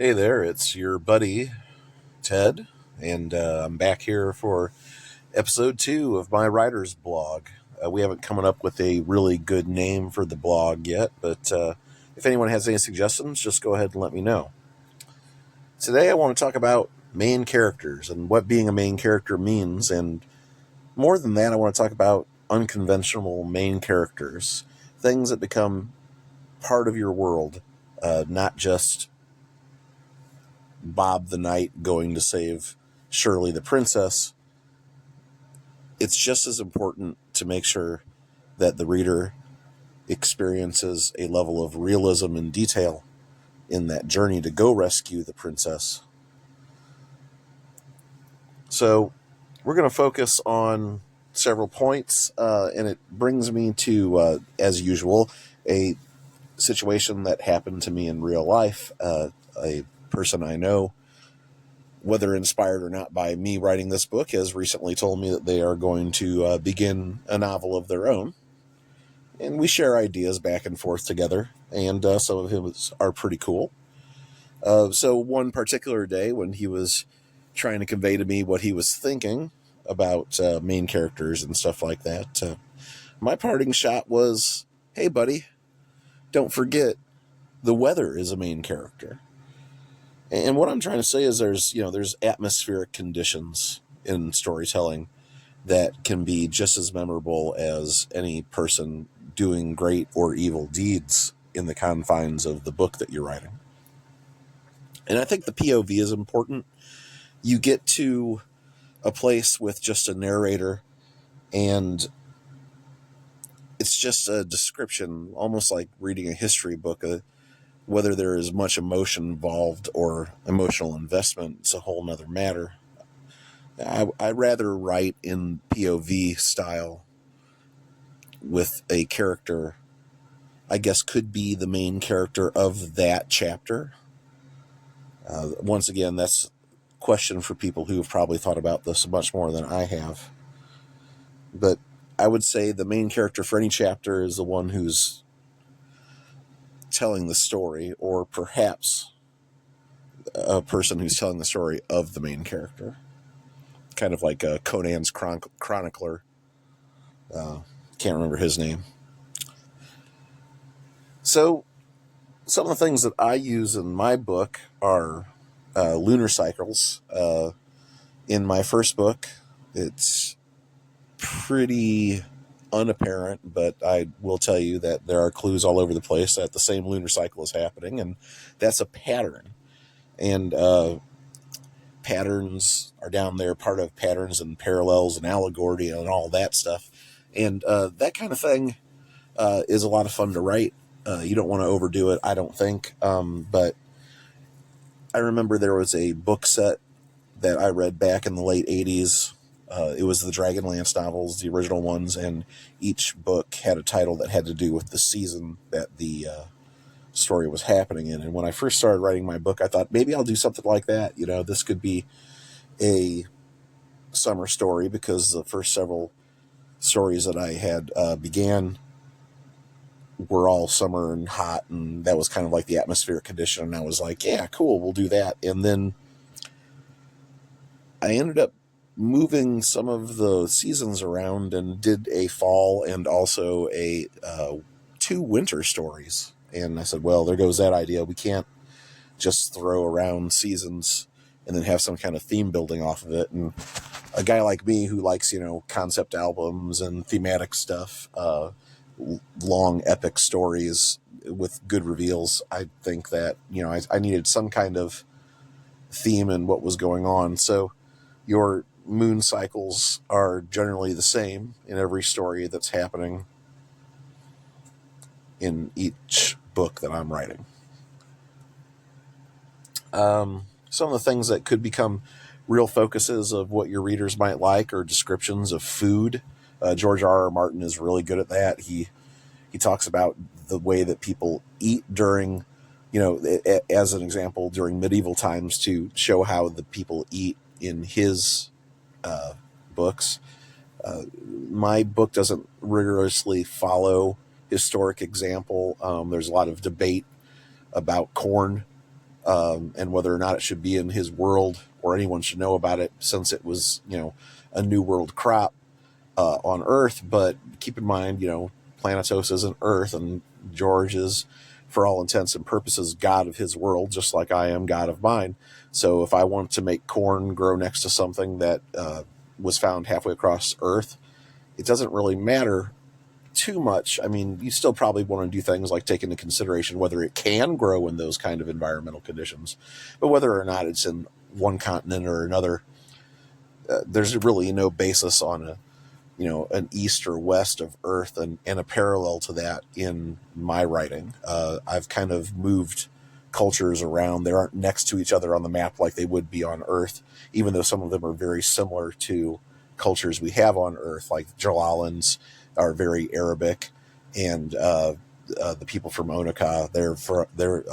Hey there, it's your buddy Ted, and I'm back here for episode 2 of my writer's blog. We haven't come up with a really good name for the blog yet, but if anyone has any suggestions, just go ahead and let me know. Today I want to talk about main characters and what being a main character means, and more than that, I want to talk about unconventional main characters, things that become part of your world, not just Bob the Knight going to save Shirley the princess. It's just as important to make sure that the reader experiences a level of realism and detail in that journey to go rescue the princess. So we're going to focus on several points, and it brings me to, as usual, a situation that happened to me in real life. A person I know, whether inspired or not by me writing this book, has recently told me that they are going to begin a novel of their own. And we share ideas back and forth together, and some of them are pretty cool. So one particular day when he was trying to convey to me what he was thinking about main characters and stuff like that, my parting shot was, hey, buddy, don't forget the weather is a main character. And what I'm trying to say is there's atmospheric conditions in storytelling that can be just as memorable as any person doing great or evil deeds in the confines of the book that you're writing. And I think the POV is important. You get to a place with just a narrator, and it's just a description, almost like reading a history book. Whether there is much emotion involved or emotional investment, it's a whole nother matter. I rather write in POV style with a character, I guess, could be the main character of that chapter. Once again, that's a question for people who have probably thought about this much more than I have. But I would say the main character for any chapter is the one who's telling the story, or perhaps a person who's telling the story of the main character. Kind of like Conan's chronicler. Can't remember his name. So some of the things that I use in my book are lunar cycles. In my first book, it's pretty unapparent, but I will tell you that there are clues all over the place that the same lunar cycle is happening, and that's a pattern. And patterns are down there, part of patterns and parallels and allegory and all that stuff. And that kind of thing is a lot of fun to write. You don't want to overdo it, I don't think. But I remember there was a book set that I read back in the late 80s. It was the Dragonlance novels, the original ones, and each book had a title that had to do with the season that the story was happening in. And when I first started writing my book, I thought maybe I'll do something like that. This could be a summer story, because the first several stories that I had began were all summer and hot, and that was kind of like the atmospheric condition. And I was like, yeah, cool, we'll do that. And then I ended up moving some of the seasons around and did a fall and also a 2 winter stories. And I said, well, there goes that idea. We can't just throw around seasons and then have some kind of theme building off of it. And a guy like me who likes, concept albums and thematic stuff, long epic stories with good reveals, I think that, I needed some kind of theme in what was going on. So your moon cycles are generally the same in every story that's happening in each book that I'm writing. Some of the things that could become real focuses of what your readers might like are descriptions of food. George R.R. Martin is really good at that. He talks about the way that people eat during, as an example, during medieval times, to show how the people eat in his books. My book doesn't rigorously follow historic example. There's a lot of debate about corn and whether or not it should be in his world or anyone should know about it, since it was, a new world crop on Earth. But keep in mind, Planetos isn't Earth, and George is, for all intents and purposes, God of his world, just like I am God of mine. So if I want to make corn grow next to something that was found halfway across Earth, it doesn't really matter too much. I mean, you still probably want to do things like take into consideration whether it can grow in those kind of environmental conditions, but whether or not it's in one continent or another, there's really no basis on an east or west of Earth and a parallel to that in my writing. I've kind of moved cultures around. They aren't next to each other on the map like they would be on Earth, even though some of them are very similar to cultures we have on Earth, like Jalalans are very Arabic, and the people from Onaka, they're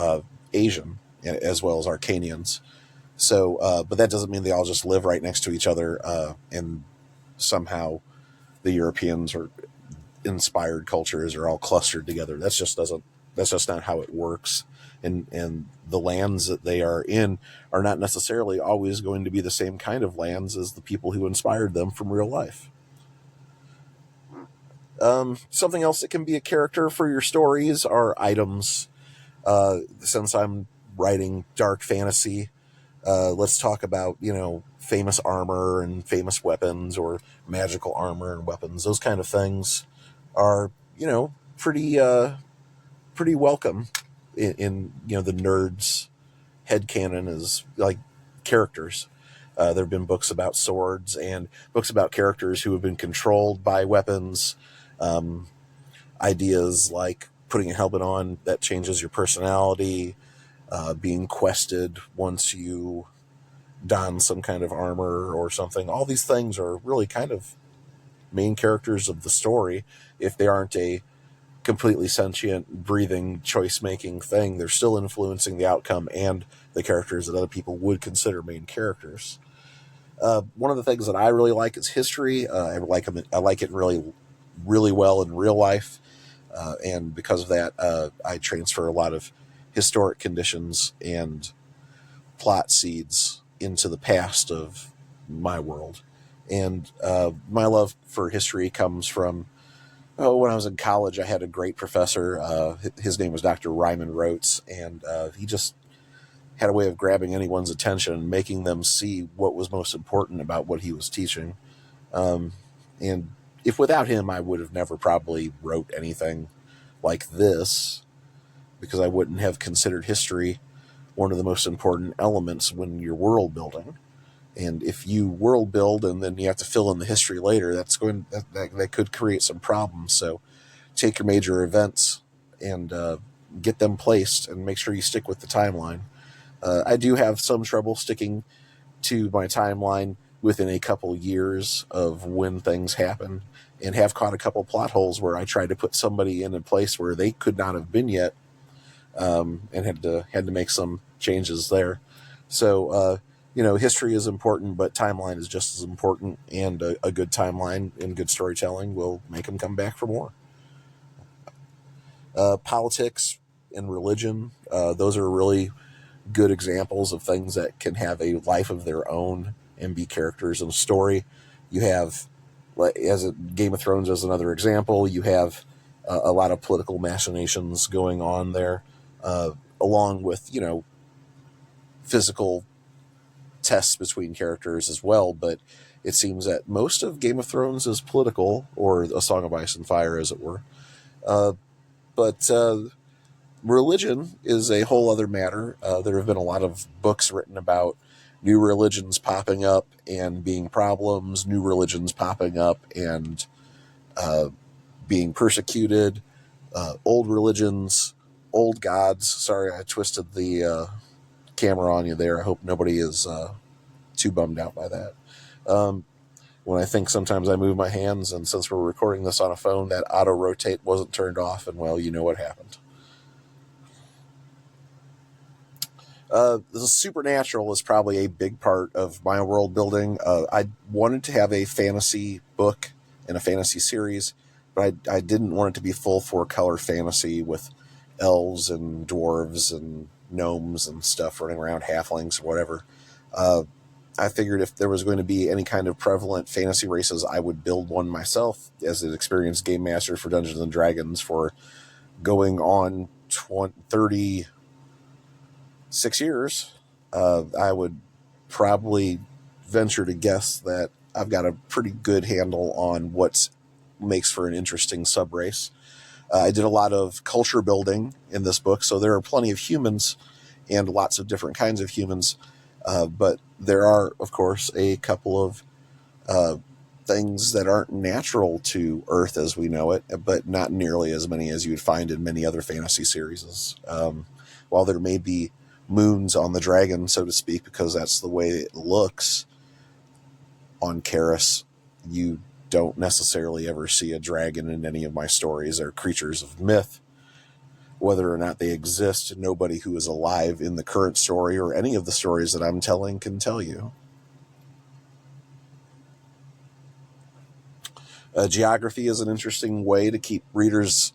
Asian as well as Arcanians. So, but that doesn't mean they all just live right next to each other, and somehow the Europeans or inspired cultures are all clustered together. That's just not how it works. And the lands that they are in are not necessarily always going to be the same kind of lands as the people who inspired them from real life. Something else that can be a character for your stories are items. Since I'm writing dark fantasy, let's talk about, famous armor and famous weapons, or magical armor and weapons. Those kind of things are, pretty welcome in the nerds' headcanon as like characters. There have been books about swords and books about characters who have been controlled by weapons. Ideas like putting a helmet on that changes your personality, being quested once you don some kind of armor or something. All these things are really kind of main characters of the story. If they aren't a completely sentient, breathing, choice-making thing, they're still influencing the outcome and the characters that other people would consider main characters. One of the things that I really like is history. I like it really, really well in real life, and because of that, I transfer a lot of historic conditions and plot seeds into the past of my world. And my love for history comes from, when I was in college, I had a great professor. His name was Dr. Ryman Rotes, and he just had a way of grabbing anyone's attention and making them see what was most important about what he was teaching. And if without him, I would have never probably wrote anything like this, because I wouldn't have considered history one of the most important elements when you're world building. And if you world build and then you have to fill in the history later, that could create some problems. So take your major events and get them placed, and make sure you stick with the timeline. I do have some trouble sticking to my timeline within a couple years of when things happen, and have caught a couple plot holes where I tried to put somebody in a place where they could not have been yet, and had to make some changes there. So, history is important, but timeline is just as important, and a good timeline and good storytelling will make them come back for more. Politics and religion, those are really good examples of things that can have a life of their own and be characters in a story. You have, Game of Thrones as another example, you have a lot of political machinations going on there, along with, physical tests between characters as well. But it seems that most of Game of Thrones is political, or A Song of Ice and Fire, as it were. But religion is a whole other matter. There have been a lot of books written about new religions popping up and being problems, new religions popping up and being persecuted, old religions, old gods. Sorry, I twisted the camera on you there. I hope nobody is too bummed out by that. When I think sometimes I move my hands, and since we're recording this on a phone, that auto rotate wasn't turned off, and well, you know what happened. The supernatural is probably a big part of my world building. I wanted to have a fantasy book and a fantasy series, but I didn't want it to be full 4-color fantasy with elves and dwarves and gnomes and stuff running around, halflings or whatever. I figured if there was going to be any kind of prevalent fantasy races, I would build one myself as an experienced game master for Dungeons and Dragons for going on 36 years. I would probably venture to guess that I've got a pretty good handle on what makes for an interesting subrace. I did a lot of culture building in this book, so there are plenty of humans and lots of different kinds of humans. But there are, of course, a couple of things that aren't natural to Earth as we know it, but not nearly as many as you would find in many other fantasy series. While there may be moons on the dragon, so to speak, because that's the way it looks on Karis, you don't necessarily ever see a dragon in any of my stories. They're creatures of myth. Whether or not they exist, nobody who is alive in the current story or any of the stories that I'm telling can tell you. Geography is an interesting way to keep readers,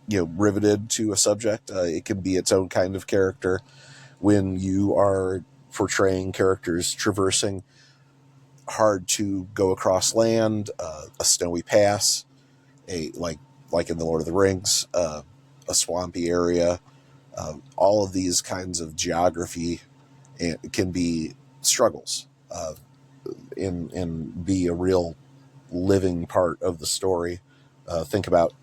riveted to a subject. It can be its own kind of character when you are portraying characters traversing hard to go across land, a snowy pass, like in the Lord of the Rings, a swampy area. All of these kinds of geography can be struggles and be a real living part of the story. Think about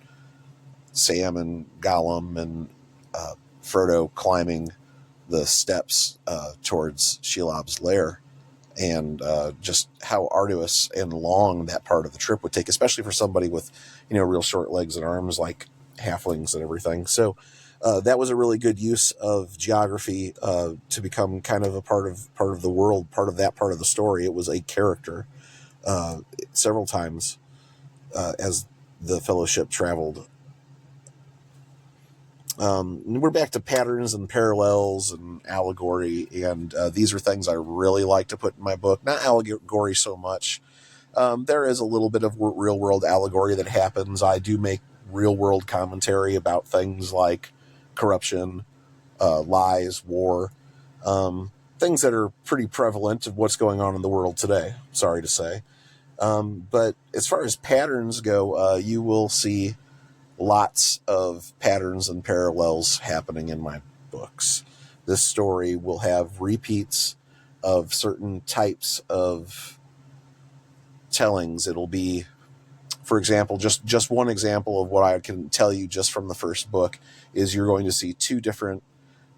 Sam and Gollum and Frodo climbing the steps towards Shelob's lair, and just how arduous and long that part of the trip would take, especially for somebody with, real short legs and arms like halflings and everything. So that was a really good use of geography to become kind of a part of the world, part of that part of the story. It was a character several times as the Fellowship traveled. We're back to patterns and parallels and allegory, and these are things I really like to put in my book. Not allegory so much. There is a little bit of real-world allegory that happens. I do make real-world commentary about things like corruption, lies, war, things that are pretty prevalent of what's going on in the world today, sorry to say. But as far as patterns go, you will see lots of patterns and parallels happening in my books. This story will have repeats of certain types of tellings. It'll be, for example, just one example of what I can tell you just from the first book is you're going to see two different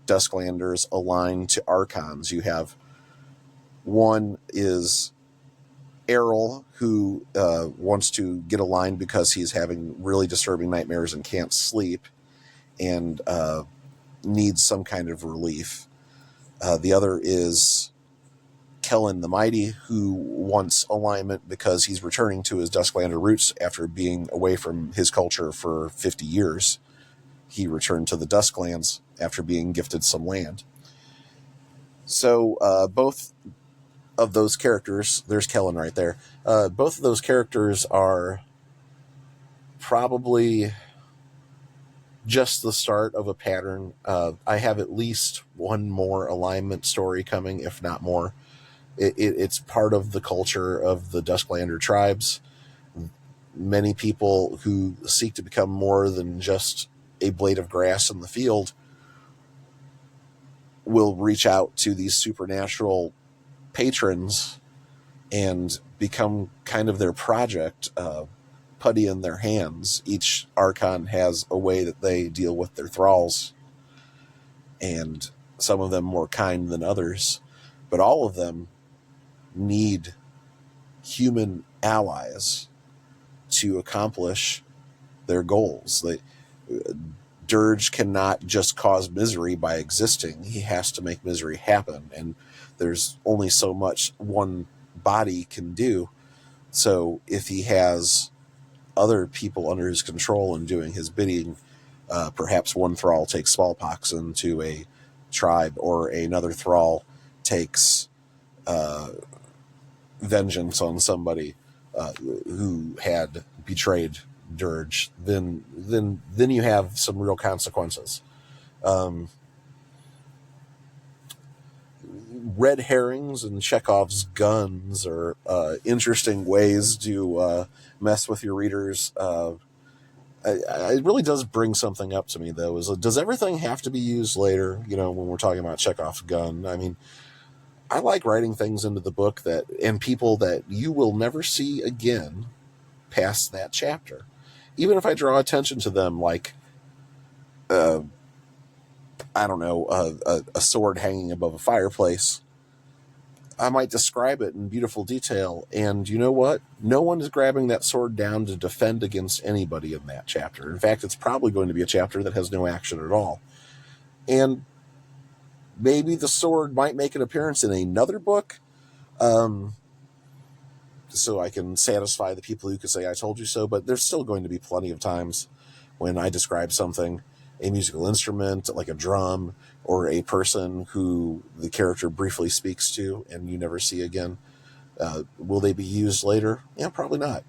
Dusklanders aligned to archons. You have one is Errol, who wants to get aligned because he's having really disturbing nightmares and can't sleep and needs some kind of relief. The other is Kellen the Mighty, who wants alignment because he's returning to his Dusklander roots after being away from his culture for 50 years. He returned to the Dusklands after being gifted some land. So both of those characters, there's Kellen right there, both of those characters are probably just the start of a pattern. I have at least one more alignment story coming, if not more. It's part of the culture of the Dusklander tribes. Many people who seek to become more than just a blade of grass in the field will reach out to these supernatural patrons and become kind of their project, putty in their hands. Each archon has a way that they deal with their thralls, and some of them more kind than others, but all of them need human allies to accomplish their goals. Dirge cannot just cause misery by existing. He has to make misery happen, and there's only so much one body can do. So if he has other people under his control and doing his bidding, perhaps one thrall takes smallpox into a tribe, or another thrall takes vengeance on somebody who had betrayed Dirge, then you have some real consequences. red herrings and Chekhov's guns are interesting ways to mess with your readers. It really does bring something up to me, though. Does everything have to be used later? When we're talking about Chekhov's gun, I mean, I like writing things into the book and people that you will never see again past that chapter, even if I draw attention to them, like I don't know, a sword hanging above a fireplace. I might describe it in beautiful detail, and you know what? No one is grabbing that sword down to defend against anybody in that chapter. In fact, it's probably going to be a chapter that has no action at all. And maybe the sword might make an appearance in another book, so I can satisfy the people who can say I told you so, but there's still going to be plenty of times when I describe something, a musical instrument, like a drum, or a person who the character briefly speaks to and you never see again. Will they be used later? Yeah, probably not.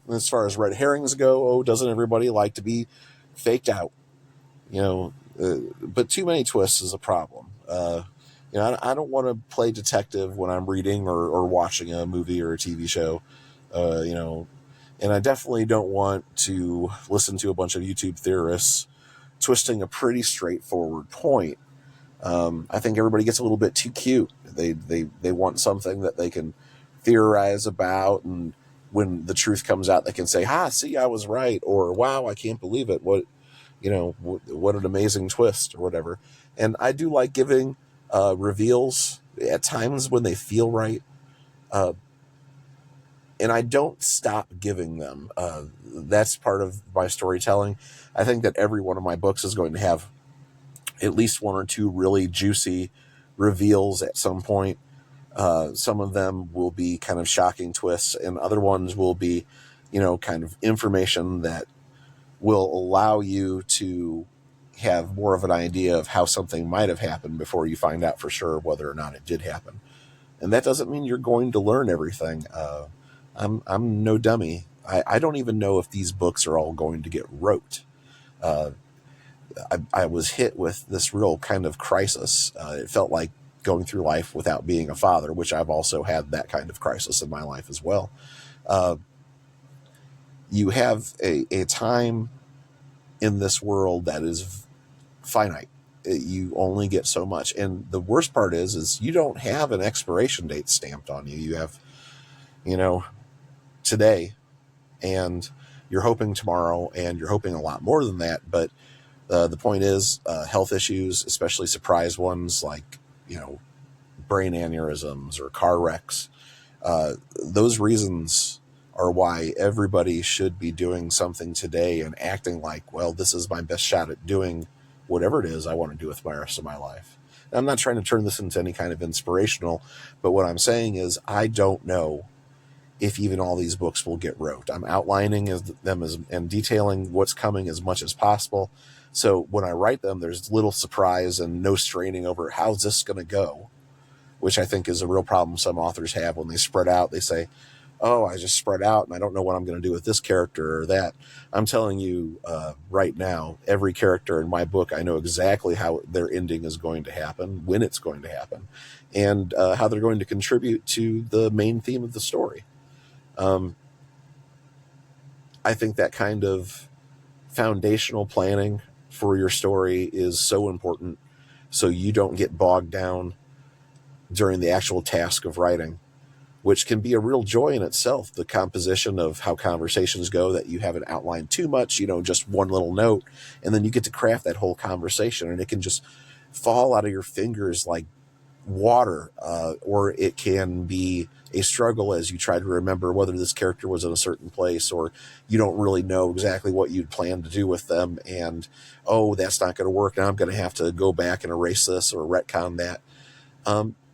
As far as red herrings go, doesn't everybody like to be faked out? But too many twists is a problem. I don't want to play detective when I'm reading or watching a movie or a TV show, and I definitely don't want to listen to a bunch of YouTube theorists twisting a pretty straightforward point. I think everybody gets a little bit too cute. They want something that they can theorize about, and when the truth comes out, they can say, see, I was right, or wow, I can't believe it. What an amazing twist, or whatever. And I do like giving reveals at times when they feel right. And I don't stop giving them. That's part of my storytelling. I think that every one of my books is going to have at least one or two really juicy reveals at some point. Some of them will be kind of shocking twists, and other ones will be, kind of information that will allow you to have more of an idea of how something might have happened before you find out for sure whether or not it did happen. And that doesn't mean you're going to learn everything. I'm no dummy. I don't even know if these books are all going to get wrote. I was hit with this real kind of crisis. It felt like going through life without being a father, which I've also had that kind of crisis in my life as well. You have a time in this world that is finite. You only get so much. And the worst part is you don't have an expiration date stamped on you. You have, today, and you're hoping tomorrow, and you're hoping a lot more than that. But the point is, health issues, especially surprise ones like, brain aneurysms or car wrecks, those reasons are why everybody should be doing something today and acting like, well, this is my best shot at doing whatever it is I want to do with the rest of my life. And I'm not trying to turn this into any kind of inspirational, but what I'm saying is I don't know if even all these books will get wrote. I'm outlining them and detailing what's coming as much as possible. So when I write them, there's little surprise and no straining over how's this going to go, which I think is a real problem some authors have when they spread out. They say, oh, I just spread out and I don't know what I'm going to do with this character or that. I'm telling you right now, every character in my book, I know exactly how their ending is going to happen, when it's going to happen, and how they're going to contribute to the main theme of the story. I think that kind of foundational planning for your story is so important, so you don't get bogged down during the actual task of writing, which can be a real joy in itself. The composition of how conversations go, that you haven't outlined too much, just one little note, and then you get to craft that whole conversation, and it can just fall out of your fingers like water, or it can be a struggle as you try to remember whether this character was in a certain place, or you don't really know exactly what you'd planned to do with them, and that's not going to work. Now I'm going to have to go back and erase this or retcon that.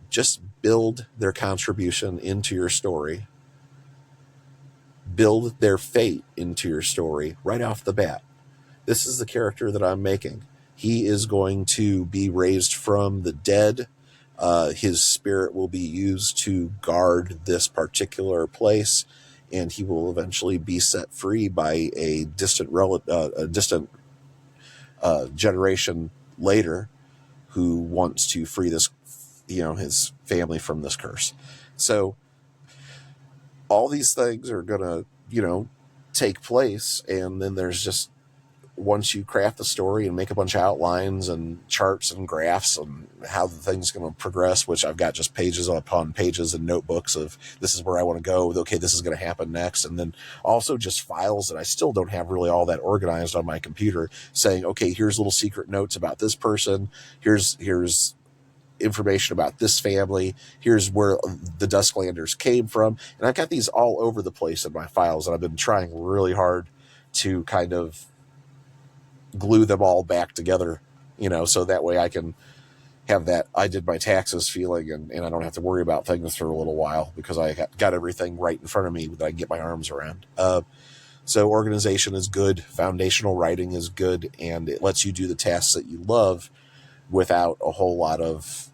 Just build their contribution into your story. Build their fate into your story right off the bat. This is the character that I'm making. He is going to be raised from the dead. His spirit will be used to guard this particular place, and he will eventually be set free by a distant generation later, who wants to free this, his family from this curse. So all these things are going to, take place. And then there's just, once you craft the story and make a bunch of outlines and charts and graphs and how the thing's going to progress, which I've got just pages upon pages and notebooks of this is where I want to go. Okay, this is going to happen next. And then also just files that I still don't have really all that organized on my computer, saying, okay, here's little secret notes about this person. Here's information about this family. Here's where the Dusklanders came from. And I've got these all over the place in my files, and I've been trying really hard to kind of glue them all back together, so that way I can have that I did my taxes feeling, and I don't have to worry about things for a little while because I got everything right in front of me that I can get my arms around. So organization is good, foundational writing is good, and it lets you do the tasks that you love without a whole lot of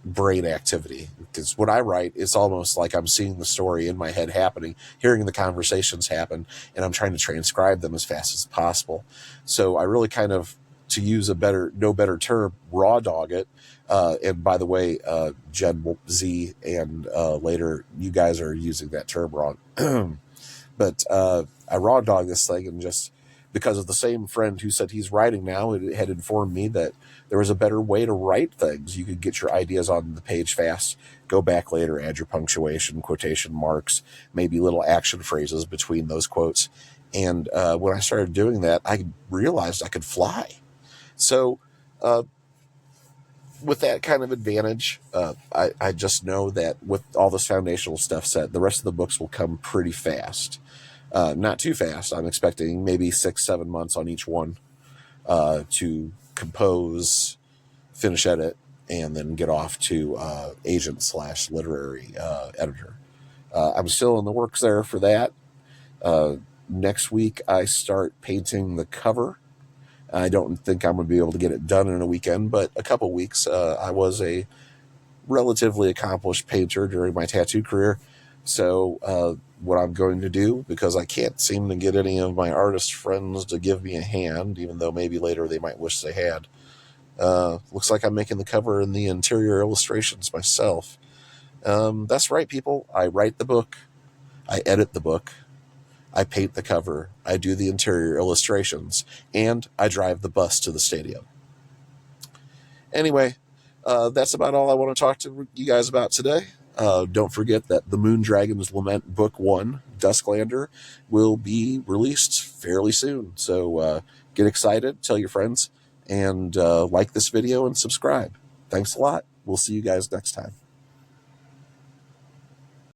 brain activity. Because when I write, it's almost like I'm seeing the story in my head happening, hearing the conversations happen, and I'm trying to transcribe them as fast as possible. So I really kind of, to use no better term, raw dog it. And by the way, Gen Z and later, you guys are using that term wrong. But I raw dog this thing, and just because of the same friend who said he's writing now, it had informed me that there was a better way to write things. You could get your ideas on the page fast, go back later, add your punctuation, quotation marks, maybe little action phrases between those quotes. And when I started doing that, I realized I could fly. So with that kind of advantage, I just know that with all this foundational stuff set, the rest of the books will come pretty fast. Not too fast. I'm expecting maybe 6-7 months on each one to compose, finish edit, and then get off to agent/literary editor. I'm still in the works there for that. Next week, I start painting the cover. I don't think I'm going to be able to get it done in a weekend, but a couple weeks. I was a relatively accomplished painter during my tattoo career. So what I'm going to do, because I can't seem to get any of my artist friends to give me a hand, even though maybe later they might wish they had, looks like I'm making the cover and the interior illustrations myself. That's right, people. I write the book. I edit the book. I paint the cover. I do the interior illustrations. And I drive the bus to the stadium. Anyway, that's about all I want to talk to you guys about today. Don't forget that the Moondragon's Lament Book 1, Dusklander, will be released fairly soon. So get excited, tell your friends, and like this video and subscribe. Thanks a lot. We'll see you guys next time.